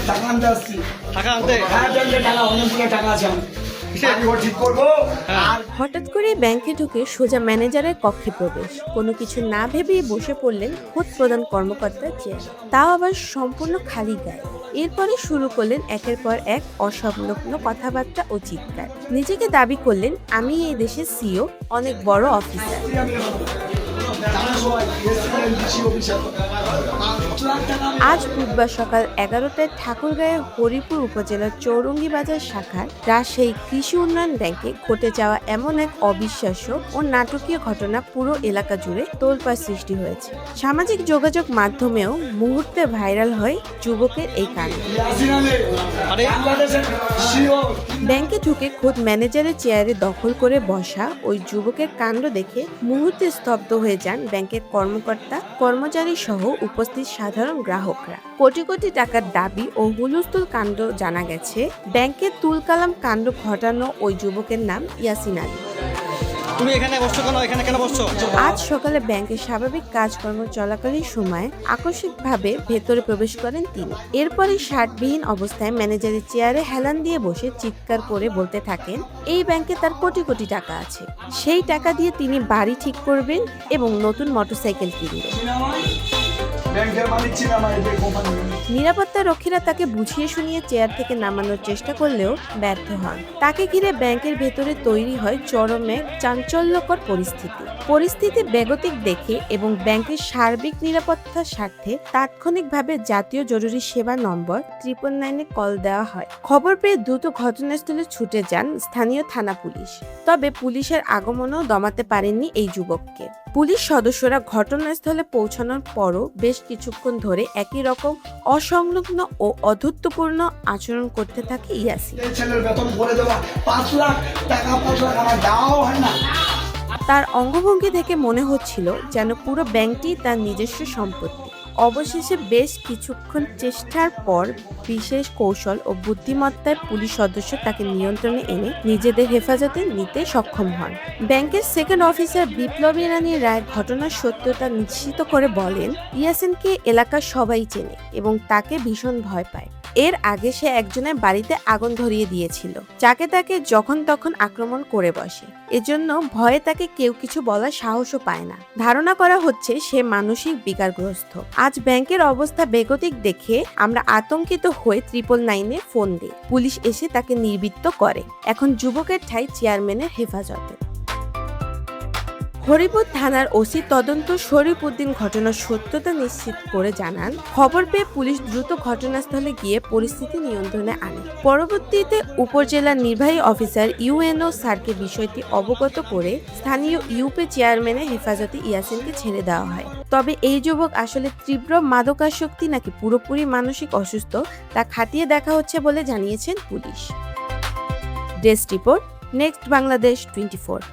টাকা আনতে আসছি। টাকা আনতে? হ্যাঁ, ব্যাংকে টাকা, অনেকগুলো টাকা আছে আমার। আমি ওটা ঠিক করবো। আর হঠাৎ করে ব্যাংকে ঢুকে সোজা ম্যানেজারের কক্ষে প্রবেশ, কোনো কিছু না ভেবেই বসে পড়লেন খোদ প্রধান কর্মকর্তার চেয়ার, তাও আবার সম্পূর্ণ খালি গায়ে। এরপরে শুরু করলেন একের পর এক অসংলগ্ন কথাবার্তা ও চিৎকার। নিজেকে দাবি করলেন, আমি এই দেশের সিও, অনেক বড় অফিসার। আজ বুধবার সকাল 11টায় ঠাকুরগাঁয়ের হরিপুর উপজেলার চৌরঙ্গী বাজার শাখার রাজশাহী কৃষি উন্নয়ন ব্যাংকে ঘটে যাওয়া এমন এক অবিশ্বাস্য ও নাটকীয় ঘটনা পুরো এলাকা জুড়ে তোলপাড় সৃষ্টি হয়েছে। সামাজিক যোগাযোগ মাধ্যমেও মুহূর্তে ভাইরাল হয় যুবকের এই কাণ্ড। ব্যাংকে ঢুকে খোদ ম্যানেজারের চেয়ারে দখল করে বসা ওই যুবকের কাণ্ড দেখে মুহূর্তে স্তব্ধ হয়ে যান ব্যাংকের কর্মকর্তা, কর্মচারী সহ উপস্থিত সাধারণ গ্রাহকরা। কোটি কোটি টাকার দাবি ও হুলস্থুল কাণ্ড জানা গেছে। ব্যাংকের তুলকালাম কাণ্ড ঘটানো ওই যুবকের নাম ইয়াসিন আলী। তুমি এখানে বসছো কেন? এখানে কেন বসছো? আজ সকালে ব্যাংকের স্বাভাবিক কাজকর্ম চলাকালীন সময় আকস্মিকভাবে ভেতরে প্রবেশ করেন তিনি। এরপরে শার্টবিহীন অবস্থায় ম্যানেজারের চেয়ারে হেলান দিয়ে বসে চিৎকার করে বলতে থাকেন, এই ব্যাংকে তার কোটি কোটি টাকা আছে, সেই টাকা দিয়ে তিনি বাড়ি ঠিক করবেন এবং নতুন মোটরসাইকেল কিনবেন। ব্যাংকের মালিক ছিলাম, এই কোম্পানি। নিরাপত্তা রক্ষীরা তাকে বুঝিয়ে শুনিয়ে চেয়ার থেকে নামানোর চেষ্টা করলেও ব্যর্থ হন। তাকে ঘিরে ব্যাংকের ভেতরে তৈরি হয় চরম এক চাঞ্চল্যকর পরিস্থিতি বেগতিক দেখে এবং ব্যাংকের সার্বিক নিরাপত্তার স্বার্থে তাৎক্ষণিকভাবে জাতীয় জরুরি সেবা নম্বর 999-এ কল দেওয়া হয়। খবর পেয়ে দ্রুত ঘটনাস্থলে ছুটে যান স্থানীয় থানা পুলিশ। তবে পুলিশের আগমনও দমাতে পারেননি এই যুবককে। পুলিশ সদস্যরা ঘটনাস্থলে পৌঁছানোর পরও বেশ কিছুক্ষণ ধরে একই রকম অসংলগ্ন ও অধৈর্যপূর্ণ আচরণ করতে থাকে ইয়াসিন। ছেলের বেতন ভরে দেওয়া 5 লাখ টাকা, 5 লাখ আমার দেওয়াও হয় না। তার অঙ্গভঙ্গি থেকে মনে হচ্ছিল যেন পুরো ব্যাংকটি তার নিজস্ব সম্পত্তি। অবশেষে বেশ কিছুক্ষণ চেষ্টার পর বিশেষ কৌশল ও বুদ্ধিমত্তায় পুলিশ সদস্য তাকে নিয়ন্ত্রণে এনে নিজেদের হেফাজতে নিতে সক্ষম হন। ব্যাংকের সেকেন্ড অফিসার বিপ্লবী রানী রায় ঘটনার সত্যতা নিশ্চিত করে বলেন, ইয়াসিনকে এলাকার সবাই চেনে এবং তাকে ভীষণ ভয় পায়। এর আগে সে একজনের বাড়িতে আগুন ধরিয়ে দিয়েছিল, যাকে তাকে যখন তখন আক্রমণ করে বসে। এজন্য ভয়ে তাকে কেউ কিছু বলার সাহসও পায় না। ধারণা করা হচ্ছে সে মানসিক বিকারগ্রস্ত। আজ ব্যাংকের অবস্থা বেগতিক দেখে আমরা আতঙ্কিত হয়ে 999-এ ফোন দিই। পুলিশ এসে তাকে নির্বৃত্ত করে। এখন যুবকের ঠাঁই চেয়ারম্যানের হেফাজতে। হরিপুর থানার ওসি তদন্ত শরীফ উদ্দিন ঘটনার সত্যতা নিশ্চিত করে জানান, খবর পেয়ে পুলিশ দ্রুত ঘটনাস্থলে গিয়ে পরিস্থিতি নিয়ন্ত্রণে আনে। পরবর্তীতে উপজেলা নির্বাহী অফিসার ইউএনও স্যারকে বিষয়টি অবগত করে স্থানীয় ইউপি চেয়ারম্যানের হেফাজতে ইয়াসিনকে ছেড়ে দেওয়া হয়। তবে এই যুবক আসলে তীব্র মাদকাসক্তি নাকি পুরোপুরি মানসিক অসুস্থ তা খতিয়ে দেখা হচ্ছে বলে জানিয়েছেন police. Desk report, next Bangladesh 24।